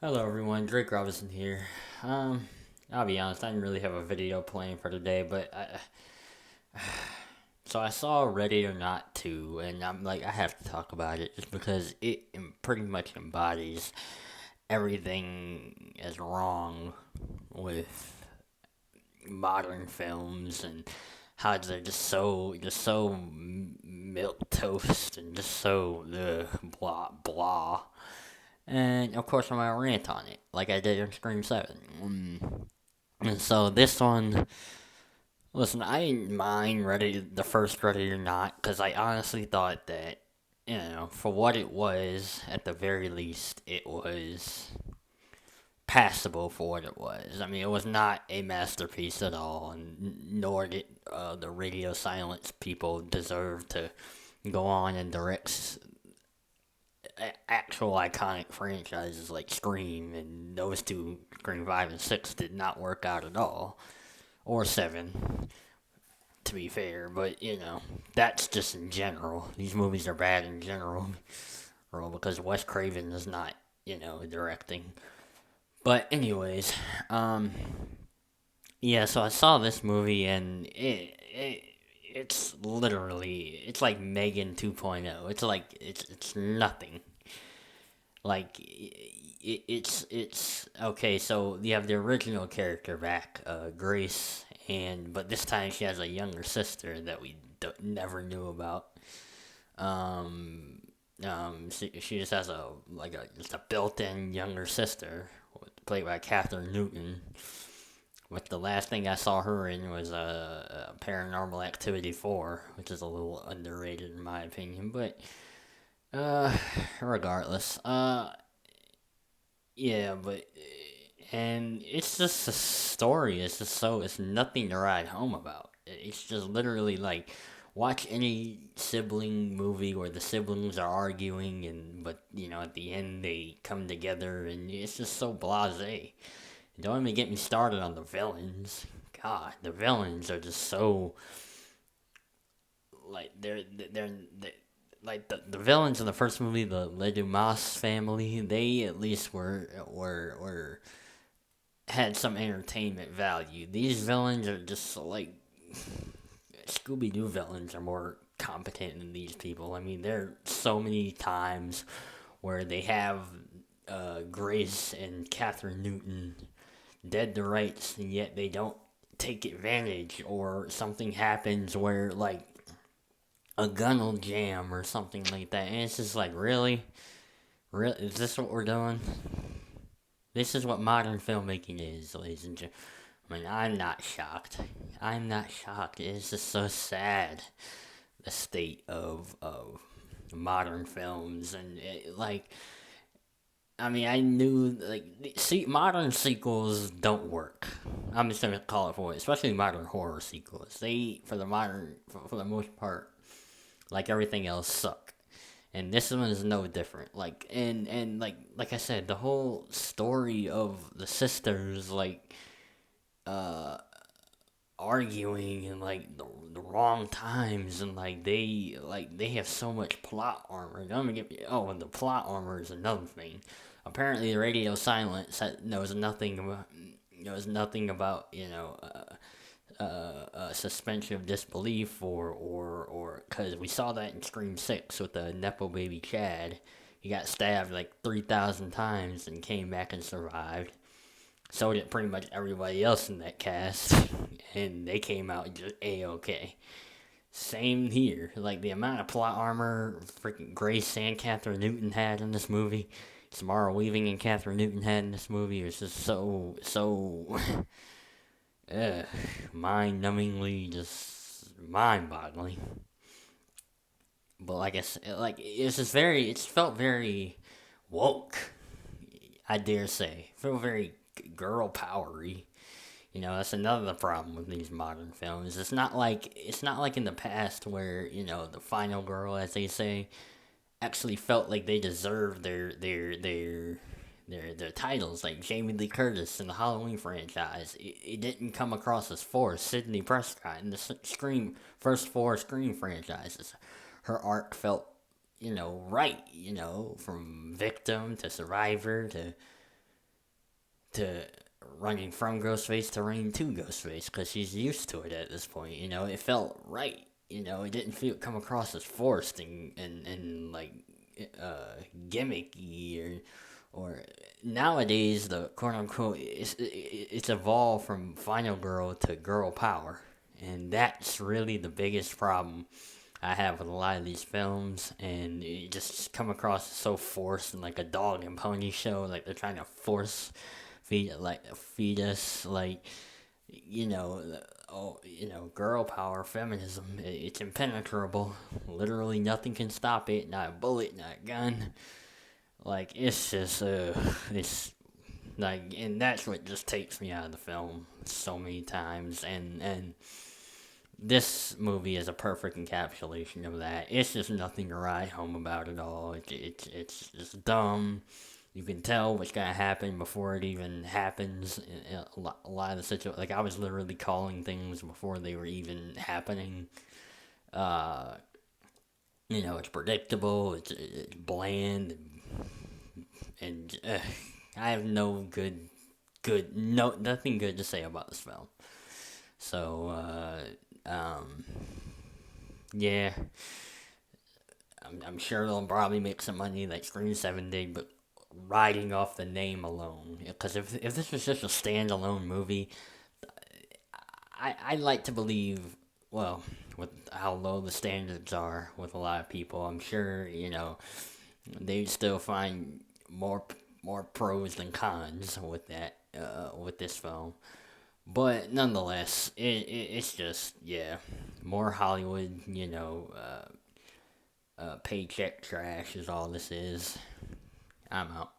Hello everyone, Drake Robinson here. I'll be honest, I didn't really have a video planned for today, but so I saw Ready or Not 2, and I'm like, I have to talk about it just because it pretty much embodies everything is wrong with modern films and how they're just so milk toast and just so blah blah. And of course, I'm gonna rant on it, like I did in Scream 7. And so this one, listen, I didn't mind the first Ready or Not, because I honestly thought that, for what it was, at the very least, it was passable for what it was. I mean, it was not a masterpiece at all, and nor did the radio silence people deserve to go on and direct actual iconic franchises like Scream, and those two, Scream 5 and 6, did not work out at all. Or 7, to be fair, but that's just in general. These movies are bad in general, because Wes Craven is not, directing. But, anyways, yeah, so I saw this movie, and it's like Megan 2.0. It's nothing. Like it's okay. So you have the original character back, Grace, but this time she has a younger sister that we never knew about. She just has just a built-in younger sister, played by Catherine Newton. But the last thing I saw her in was Paranormal Activity 4, which is a little underrated in my opinion. But uh, regardless, yeah, but and it's just a story. It's nothing to write home about. It's just literally like watch any sibling movie where the siblings are arguing, and but at the end they come together, and it's just so blasé. Don't even get me started on the villains. God, the villains are just so like they're like the villains in the first movie, the Le Dumas family. They at least were had some entertainment value. These villains are just like Scooby Doo villains are more competent than these people. I mean, there are so many times where they have Grace and Catherine Newton dead to rights, and yet they don't take advantage, or something happens where like a gun will jam or something like that, and it's just like, really, really, is this what we're doing? This is what modern filmmaking is, ladies and gentlemen. I mean, I'm not shocked. I'm not shocked. It's just so sad, the state of modern films, and I mean, I knew modern sequels don't work. I'm just gonna call it for it, especially modern horror sequels. They, for the most part, like everything else, suck. And this one is no different. Like I said, the whole story of the sisters uh arguing in the wrong times, and they have so much plot armor. Don't even get me. Oh, and the plot armor is another thing. Apparently, the radio silence knows nothing about suspension of disbelief, or because we saw that in Scream 6 with the nepo baby Chad. He got stabbed like 3,000 times and came back and survived. So did pretty much everybody else in that cast, and they came out just a-okay. Same here. Like, the amount of plot armor freaking Grace and Catherine Newton had in this movie, Samara Weaving and Catherine Newton had in this movie, was just so mind-numbingly, just mind-boggling. But like I said, it felt very woke, I dare say. It felt very girl powery. That's another problem with these modern films. It's not like in the past where the final girl, as they say, actually felt like they deserved their titles, like Jamie Lee Curtis in the Halloween franchise. It didn't come across as forced. Sidney Prescott in the first four Scream franchises, her arc felt right. From victim to survivor to to running from Ghostface to running to Ghostface because she's used to it at this point. It felt right. It didn't come across as forced and like gimmicky or nowadays the quote unquote it's evolved from final girl to girl power, and that's really the biggest problem I have with a lot of these films, and it just come across as so forced and like a dog and pony show, like they're trying to force feed us like girl power, feminism. It's impenetrable. Literally nothing can stop it. Not a bullet, not a gun. Like it's just it's like, and that's what just takes me out of the film so many times, and this movie is a perfect encapsulation of that. It's just nothing to write home about at all. It's just dumb. You can tell what's gonna happen before it even happens. A lot of the situations, like I was literally calling things before they were even happening. Uh, it's predictable. It's bland, and I have no nothing good to say about this film. So, yeah, I'm sure they'll probably make some money like Scream 7 did, but riding off the name alone. Because if this was just a standalone movie, I like to believe, well, with how low the standards are with a lot of people, I'm sure, they'd still find more pros than cons with that, with this film. But nonetheless, it's just, yeah, more Hollywood, paycheck trash is all this is. I'm out.